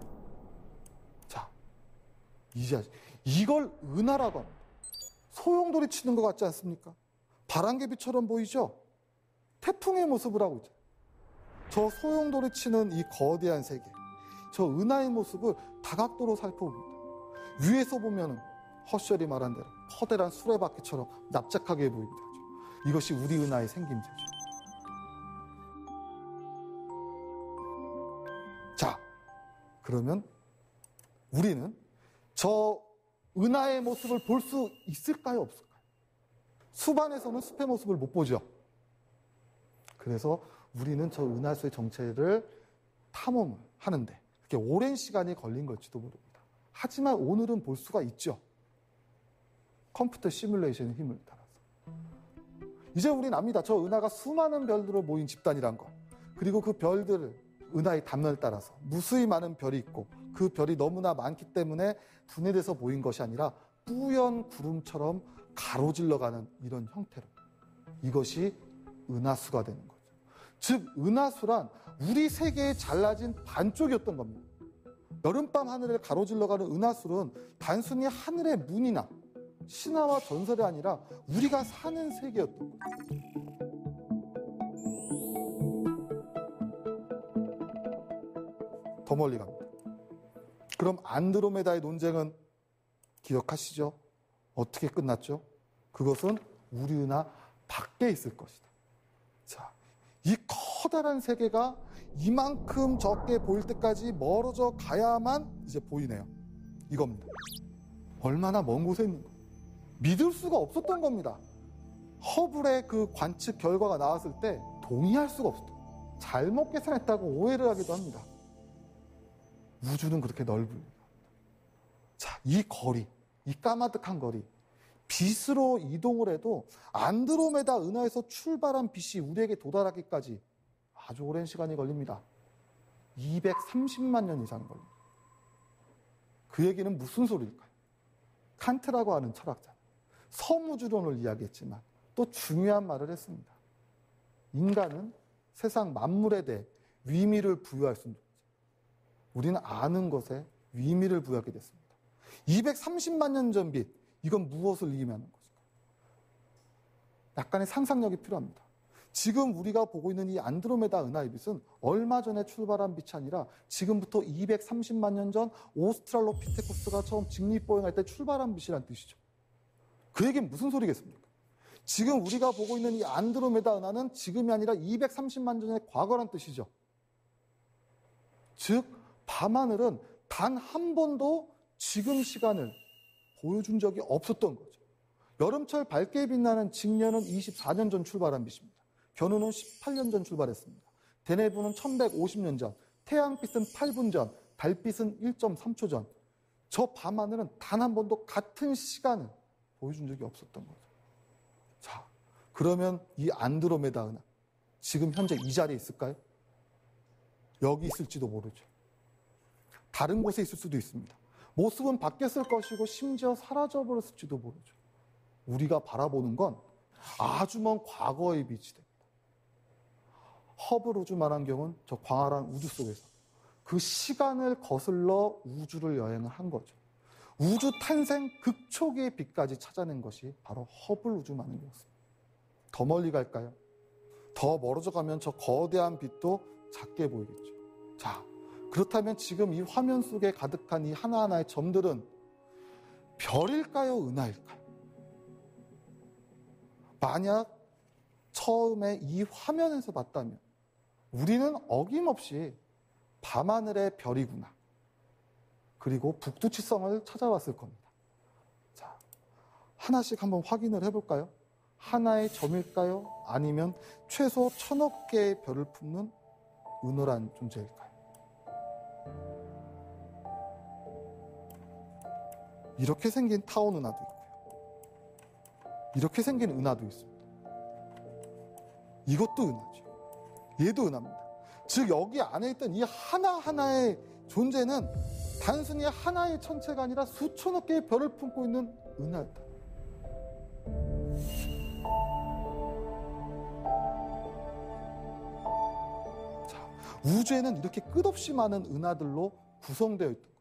자, 이제 이걸 은하라고 합니다. 소용돌이 치는 것 같지 않습니까? 바람개비처럼 보이죠? 태풍의 모습을 하고 있죠. 저 소용돌이 치는 이 거대한 세계, 저 은하의 모습을 다각도로 살펴봅니다. 위에서 보면 허셜이 말한 대로 커다란 수레바퀴처럼 납작하게 보이기도 하죠. 이것이 우리 은하의 생김새죠. 자, 그러면 우리는 저 은하의 모습을 볼 수 있을까요? 없을까요? 숲안에서는 숲의 모습을 못 보죠. 그래서 우리는 저 은하수의 정체를 탐험을 하는데 그렇게 오랜 시간이 걸린 걸지도 모릅니다. 하지만 오늘은 볼 수가 있죠. 컴퓨터 시뮬레이션의 힘을 따라서. 이제 우리는 압니다. 저 은하가 수많은 별들로 모인 집단이란 것. 그리고 그 별들을 은하의 단면을 따라서 무수히 많은 별이 있고 그 별이 너무나 많기 때문에 분해돼서 모인 것이 아니라 뿌연 구름처럼 가로질러가는 이런 형태로 이것이 은하수가 되는 거죠. 즉 은하수란 우리 세계에 잘라진 반쪽이었던 겁니다. 여름밤 하늘을 가로질러가는 은하수는 단순히 하늘의 문이나 신화와 전설이 아니라 우리가 사는 세계였던 거죠. 더 멀리 갑니다. 그럼 안드로메다의 논쟁은 기억하시죠? 어떻게 끝났죠? 그것은 우리 은하 밖에 있을 것이다. 자, 이 커다란 세계가 이만큼 적게 보일 때까지 멀어져 가야만 이제 보이네요. 이겁니다. 얼마나 먼 곳에 있는 거예요. 믿을 수가 없었던 겁니다. 허블의 그 관측 결과가 나왔을 때 동의할 수가 없었던 거예요. 잘못 계산했다고 오해를 하기도 합니다. 우주는 그렇게 넓은. 자, 이 거리, 이 까마득한 거리, 빛으로 이동을 해도 안드로메다 은하에서 출발한 빛이 우리에게 도달하기까지 아주 오랜 시간이 걸립니다. 230만 년 이상 걸립니다. 그 얘기는 무슨 소리일까요? 칸트라고 하는 철학자, 섬우주론을 이야기했지만 또 중요한 말을 했습니다. 인간은 세상 만물에 대해 위미를 부여할 수 있는 존재. 우리는 아는 것에 위미를 부여하게 됐습니다. 230만 년 전 빛, 이건 무엇을 의미하는 것일까요? 약간의 상상력이 필요합니다. 지금 우리가 보고 있는 이 안드로메다 은하의 빛은 얼마 전에 출발한 빛이 아니라 지금부터 230만 년 전 오스트랄로피테쿠스가 처음 직립보행할 때 출발한 빛이란 뜻이죠. 그 얘기는 무슨 소리겠습니까? 지금 우리가 보고 있는 이 안드로메다 은하는 지금이 아니라 230만 년 전의 과거란 뜻이죠. 즉 밤하늘은 단 한 번도 지금 시간을 보여준 적이 없었던 거죠. 여름철 밝게 빛나는 직년은 24년 전 출발한 빛입니다. 견우는 18년 전 출발했습니다. 대내부는 1150년 전, 태양빛은 8분 전, 달빛은 1.3초 전. 저 밤하늘은 단 한 번도 같은 시간을 보여준 적이 없었던 거죠. 자, 그러면 이 안드로메다 은하 지금 현재 이 자리에 있을까요? 여기 있을지도 모르죠. 다른 곳에 있을 수도 있습니다. 모습은 바뀌었을 것이고 심지어 사라져버렸을지도 모르죠. 우리가 바라보는 건 아주 먼 과거의 빛이 됩니다. 허블 우주만 경우는 저 광활한 우주 속에서 그 시간을 거슬러 우주를 여행을 한 거죠. 우주 탄생 극초기의 빛까지 찾아낸 것이 바로 허블 우주만원경이었습니다. 더 멀리 갈까요? 더 멀어져 가면 저 거대한 빛도 작게 보이겠죠. 자, 그렇다면 지금 이 화면 속에 가득한 이 하나하나의 점들은 별일까요? 은하일까요? 만약 처음에 이 화면에서 봤다면 우리는 어김없이 밤하늘의 별이구나. 그리고 북두칠성을 찾아왔을 겁니다. 자, 하나씩 한번 확인을 해볼까요? 하나의 점일까요? 아니면 최소 1000억 개의 별을 품는 은하란 존재일까요? 이렇게 생긴 타원 은하도 있고요. 이렇게 생긴 은하도 있습니다. 이것도 은하죠. 얘도 은하입니다. 즉 여기 안에 있던 이 하나하나의 존재는 단순히 하나의 천체가 아니라 수천억 개의 별을 품고 있는 은하였다. 자, 우주에는 이렇게 끝없이 많은 은하들로 구성되어 있던 거예요.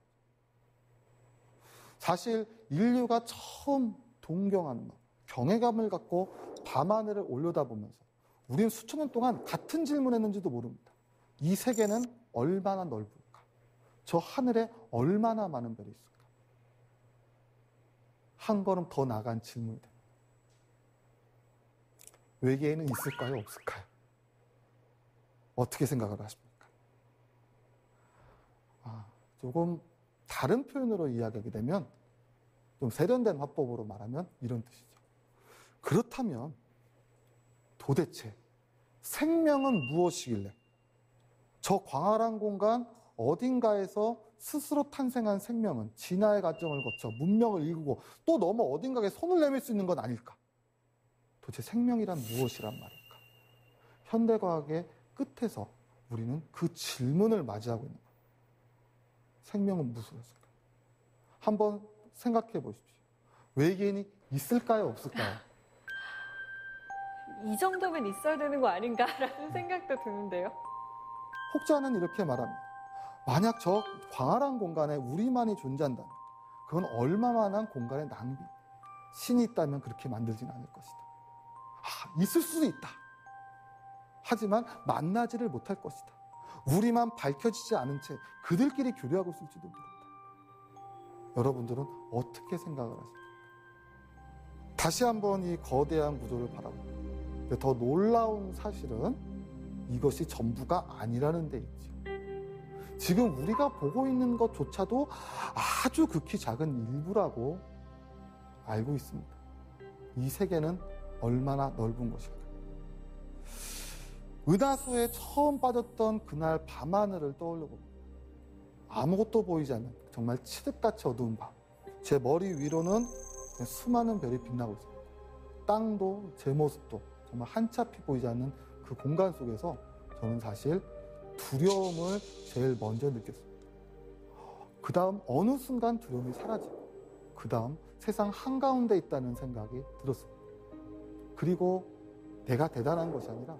사실 인류가 처음 동경하는 경외감을 갖고 밤하늘을 올려다보면서 우리는 수천 년 동안 같은 질문했는지도 모릅니다. 이 세계는 얼마나 넓을까? 저 하늘에 얼마나 많은 별이 있을까? 한 걸음 더 나간 질문이 됩니다. 외계에는 있을까요? 없을까요? 어떻게 생각을 하십니까? 조금 다른 표현으로 이야기하게 되면 좀 세련된 화법으로 말하면 이런 뜻이죠. 그렇다면 도대체 생명은 무엇이길래 저 광활한 공간 어딘가에서 스스로 탄생한 생명은 진화의 과정을 거쳐 문명을 일구고 또 너무 어딘가에 손을 내밀 수 있는 건 아닐까? 도대체 생명이란 무엇이란 말일까? 현대과학의 끝에서 우리는 그 질문을 맞이하고 있는 거예요. 생명은 무엇일까? 한번 생각해 보십시오. 외계인이 있을까요? 없을까요? 이 정도면 있어야 되는 거 아닌가라는 생각도 드는데요. 혹자는 이렇게 말합니다. 만약 저 광활한 공간에 우리만이 존재한다면 그건 얼마만한 공간의 낭비. 신이 있다면 그렇게 만들진 않을 것이다. 있을 수도 있다. 하지만 만나지를 못할 것이다. 우리만 밝혀지지 않은 채 그들끼리 교류하고 있을지도 모른다. 여러분들은 어떻게 생각을 하십니까? 다시 한번 이 거대한 구조를 바라봅니다. 더 놀라운 사실은 이것이 전부가 아니라는 데 있죠. 지금 우리가 보고 있는 것조차도 아주 극히 작은 일부라고 알고 있습니다. 이 세계는 얼마나 넓은 것일까? 은하수에 처음 빠졌던 그날 밤하늘을 떠올려 봅니다. 아무것도 보이지 않는 정말 칠흑같이 어두운 밤. 제 머리 위로는 수많은 별이 빛나고 있습니다. 땅도 제 모습도 정말 한치 앞이 보이지 않는 그 공간 속에서 저는 사실 두려움을 제일 먼저 느꼈습니다. 그 다음 어느 순간 두려움이 사라지고 그 다음 세상 한가운데 있다는 생각이 들었습니다. 그리고 내가 대단한 것이 아니라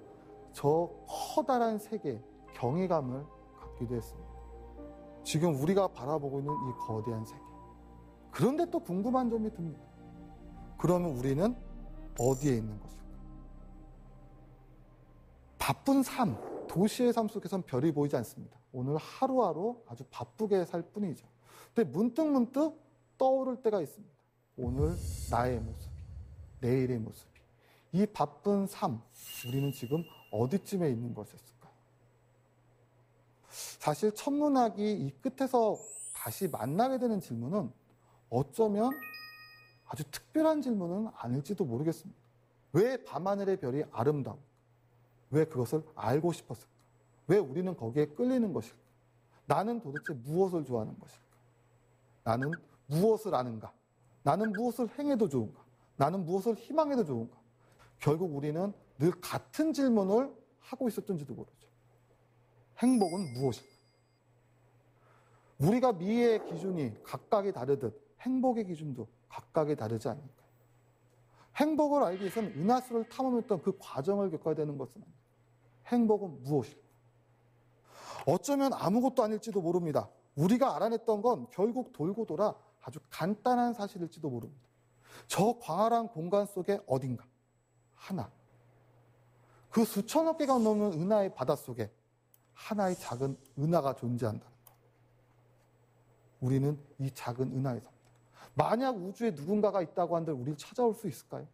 저 커다란 세계에 경외감을 갖기도 했습니다. 지금 우리가 바라보고 있는 이 거대한 세계. 그런데 또 궁금한 점이 듭니다. 그러면 우리는 어디에 있는 것일까? 바쁜 삶, 도시의 삶 속에선 별이 보이지 않습니다. 오늘 하루하루 아주 바쁘게 살 뿐이죠. 근데 문득 떠오를 때가 있습니다. 오늘 나의 모습이, 내일의 모습이. 이 바쁜 삶, 우리는 지금 어디쯤에 있는 것이었을까요? 사실 천문학이 이 끝에서 다시 만나게 되는 질문은 어쩌면 아주 특별한 질문은 아닐지도 모르겠습니다. 왜 밤하늘의 별이 아름다울까? 왜 그것을 알고 싶었을까? 왜 우리는 거기에 끌리는 것일까? 나는 도대체 무엇을 좋아하는 것일까? 나는 무엇을 아는가? 나는 무엇을 행해도 좋은가? 나는 무엇을 희망해도 좋은가? 결국 우리는 늘 같은 질문을 하고 있었던지도 모르죠. 행복은 무엇일까? 우리가 미의 기준이 각각이 다르듯 행복의 기준도 각각이 다르지 않을까요? 행복을 알기 위해서는 은하수를 탐험했던 그 과정을 겪어야 되는 것은 아니에요. 행복은 무엇일까? 어쩌면 아무것도 아닐지도 모릅니다. 우리가 알아냈던 건 결국 돌고 돌아 아주 간단한 사실일지도 모릅니다. 저 광활한 공간 속에 어딘가 하나, 그 수천억 개가 넘는 은하의 바닷속에 하나의 작은 은하가 존재한다는 것. 우리는 이 작은 은하에 삽니다. 만약 우주에 누군가가 있다고 한들 우리를 찾아올 수 있을까요?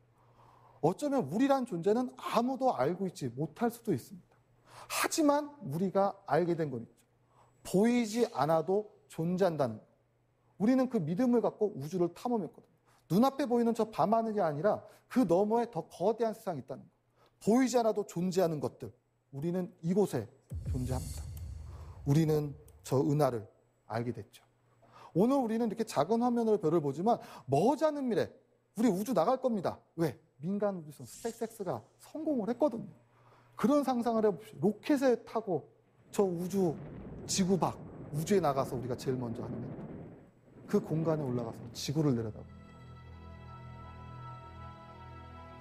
어쩌면 우리란 존재는 아무도 알고 있지 못할 수도 있습니다. 하지만 우리가 알게 된 건 있죠. 보이지 않아도 존재한다는 것. 우리는 그 믿음을 갖고 우주를 탐험했거든요. 눈앞에 보이는 저 밤하늘이 아니라 그 너머에 더 거대한 세상이 있다는 것. 보이지 않아도 존재하는 것들. 우리는 이곳에 존재합니다. 우리는 저 은하를 알게 됐죠. 오늘 우리는 이렇게 작은 화면으로 별을 보지만 머지않은 미래 우리 우주 나갈 겁니다. 왜? 민간 우주선 스페이스X가 성공을 했거든요. 그런 상상을 해봅시다. 로켓에 타고 저 우주 지구 밖 우주에 나가서 우리가 제일 먼저 하는 겁니다. 그 공간에 올라가서 지구를 내려다봅니다.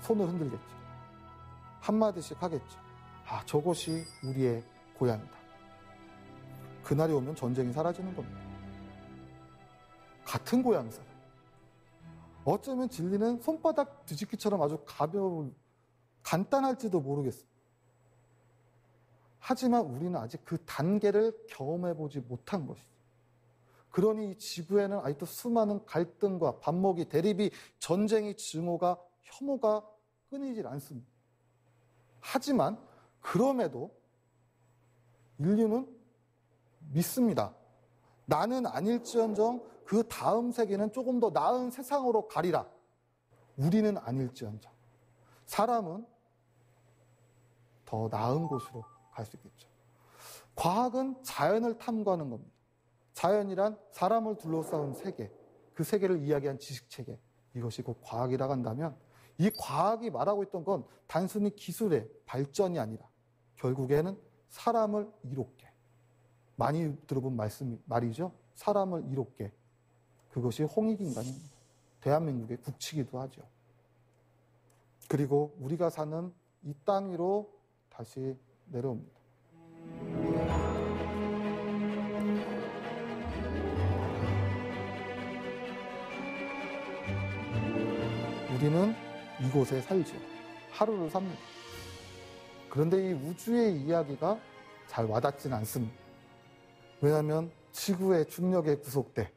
손을 흔들겠죠. 한마디씩 하겠죠. 아, 저것이 우리의 고향이다. 그날이 오면 전쟁이 사라지는 겁니다. 같은 고향 사람. 어쩌면 진리는 손바닥 뒤집기처럼 아주 가벼운, 간단할지도 모르겠어요. 하지만 우리는 아직 그 단계를 경험해보지 못한 것이죠. 그러니 이 지구에는 아직도 수많은 갈등과 반목이, 대립이, 전쟁이, 증오가, 혐오가 끊이질 않습니다. 하지만 그럼에도 인류는 믿습니다. 나는 아닐지언정 그 다음 세계는 조금 더 나은 세상으로 가리라. 우리는 아닐지언정 사람은 더 나은 곳으로 갈 수 있겠죠. 과학은 자연을 탐구하는 겁니다. 자연이란 사람을 둘러싸은 세계, 그 세계를 이야기한 지식체계, 이것이 곧 과학이라고 한다면 이 과학이 말하고 있던 건 단순히 기술의 발전이 아니라 결국에는 사람을 이롭게, 많이 들어본 말이죠. 사람을 이롭게. 그것이 홍익인간입니다. 대한민국의 국치기도 하죠. 그리고 우리가 사는 이 땅 위로 다시 내려옵니다. 우리는 이곳에 살죠. 하루를 삽니다. 그런데 이 우주의 이야기가 잘 와닿지는 않습니다. 왜냐하면 지구의 중력에 구속돼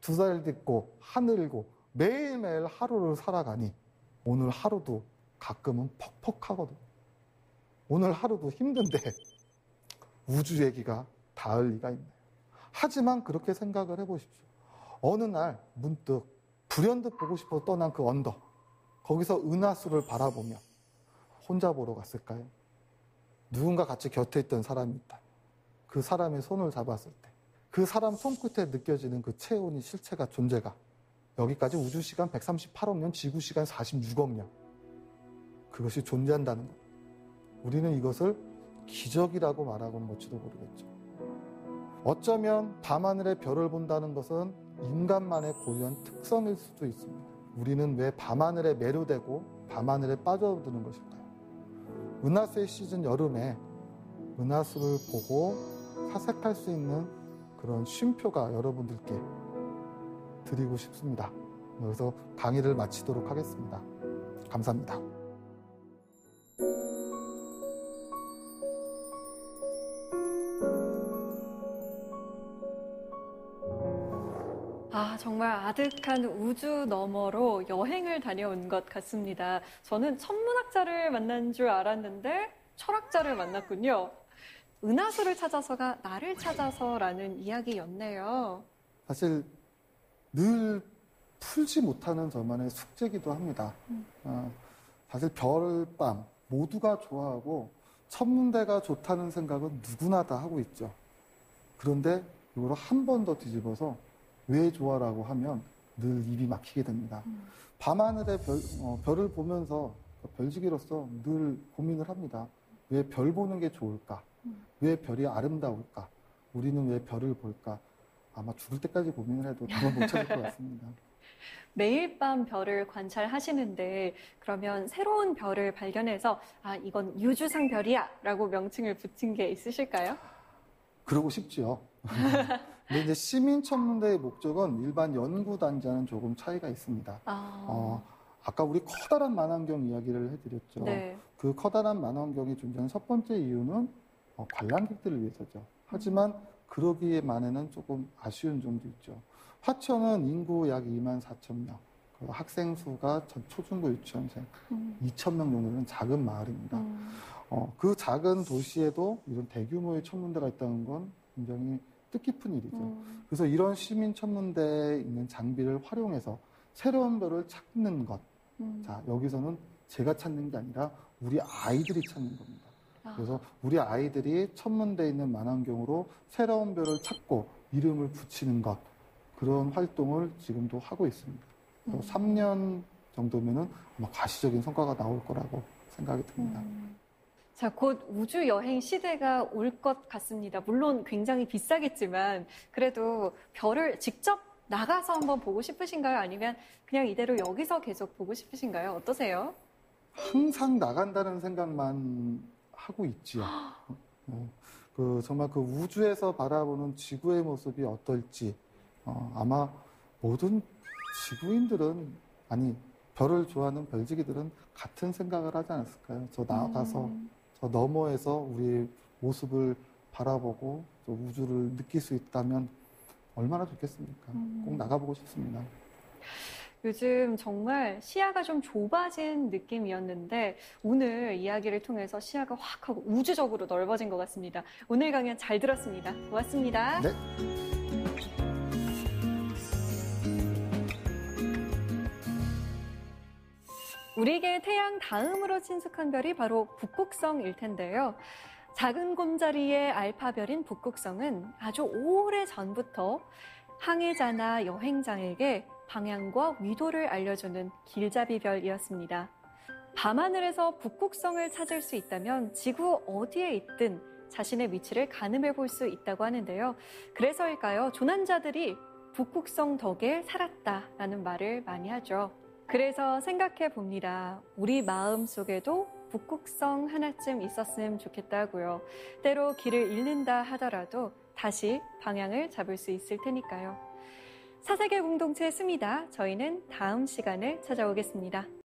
두 달 딛고 하늘고 매일매일 하루를 살아가니 오늘 하루도 가끔은 퍽퍽하거든. 오늘 하루도 힘든데 우주 얘기가 닿을 리가 있나요? 하지만 그렇게 생각을 해보십시오. 어느 날 문득 불현듯 보고 싶어 떠난 그 언덕, 거기서 은하수를 바라보며 혼자 보러 갔을까요? 누군가 같이 곁에 있던 사람이 있다. 그 사람의 손을 잡았을 때 그 사람 손끝에 느껴지는 그 체온이, 실체가, 존재가 여기까지 우주시간 138억 년, 지구시간 46억 년, 그것이 존재한다는 것. 우리는 이것을 기적이라고 말하고는 뭘지도 모르겠죠. 어쩌면 밤하늘의 별을 본다는 것은 인간만의 고유한 특성일 수도 있습니다. 우리는 왜 밤하늘에 매료되고 밤하늘에 빠져드는 것일까요? 은하수의 시즌 여름에 은하수를 보고 사색할 수 있는 그런 쉼표가 여러분들께 드리고 싶습니다. 여기서 강의를 마치도록 하겠습니다. 감사합니다. 아, 정말 아득한 우주 너머로 여행을 다녀온 것 같습니다. 저는 천문학자를 만난 줄 알았는데 철학자를 만났군요. 은하수를 찾아서가 나를 찾아서라는 이야기였네요. 사실 늘 풀지 못하는 저만의 숙제이기도 합니다. 사실 별밤 모두가 좋아하고 천문대가 좋다는 생각은 누구나 다 하고 있죠. 그런데 이걸 한 번 더 뒤집어서 왜 좋아라고 하면 늘 입이 막히게 됩니다. 밤하늘의 별을 보면서 별지기로서 늘 고민을 합니다. 왜 별 보는 게 좋을까? 왜 별이 아름다울까? 우리는 왜 별을 볼까? 아마 죽을 때까지 고민을 해도 답은 못 찾을 것 같습니다. 매일 밤 별을 관찰하시는데 그러면 새로운 별을 발견해서 아, 이건 유주상 별이야 라고 명칭을 붙인 게 있으실까요? 그러고 싶지요. 근데 이제 시민천문대의 목적은 일반 연구단지와는 조금 차이가 있습니다. 아까 우리 커다란 만환경 이야기를 해드렸죠. 네. 그 커다란 만환경이 존재하는 첫 번째 이유는 관람객들을 위해서죠. 하지만 그러기에만에는 조금 아쉬운 점도 있죠. 화천은 인구 약 2만 4천 명, 그 학생 수가 전 초중고 유치원생 2천 명 정도는 작은 마을입니다. 그 작은 도시에도 이런 대규모의 천문대가 있다는 건 굉장히 뜻깊은 일이죠. 그래서 이런 시민 천문대에 있는 장비를 활용해서 새로운 별을 찾는 것. 자, 여기서는 제가 찾는 게 아니라 우리 아이들이 찾는 겁니다. 그래서 우리 아이들이 천문대에 있는 만환경으로 새로운 별을 찾고 이름을 붙이는 것. 그런 활동을 지금도 하고 있습니다. 3년 정도면은 아마 가시적인 성과가 나올 거라고 생각이 듭니다. 자, 곧 우주 여행 시대가 올 것 같습니다. 물론 굉장히 비싸겠지만 그래도 별을 직접 나가서 한번 보고 싶으신가요? 아니면 그냥 이대로 여기서 계속 보고 싶으신가요? 어떠세요? 항상 나간다는 생각만 하고 있지요. 정말 그 우주에서 바라보는 지구의 모습이 어떨지 아마 모든 지구인들은 아니 별을 좋아하는 별지기들은 같은 생각을 하지 않았을까요? 저 나가서 저 너머에서 우리의 모습을 바라보고 또 우주를 느낄 수 있다면 얼마나 좋겠습니까? 꼭 나가보고 싶습니다. 요즘 정말 시야가 좀 좁아진 느낌이었는데 오늘 이야기를 통해서 시야가 확 하고 우주적으로 넓어진 것 같습니다. 오늘 강연 잘 들었습니다. 고맙습니다. 네. 우리에게 태양 다음으로 친숙한 별이 바로 북극성일 텐데요. 작은 곰자리의 알파별인 북극성은 아주 오래 전부터 항해자나 여행자에게 방향과 위도를 알려주는 길잡이별이었습니다. 밤하늘에서 북극성을 찾을 수 있다면 지구 어디에 있든 자신의 위치를 가늠해 볼 수 있다고 하는데요. 그래서일까요? 조난자들이 북극성 덕에 살았다라는 말을 많이 하죠. 그래서 생각해 봅니다. 우리 마음 속에도 북극성 하나쯤 있었으면 좋겠다고요. 때로 길을 잃는다 하더라도 다시 방향을 잡을 수 있을 테니까요. 사색의 공동체 스미다. 저희는 다음 시간에 찾아오겠습니다.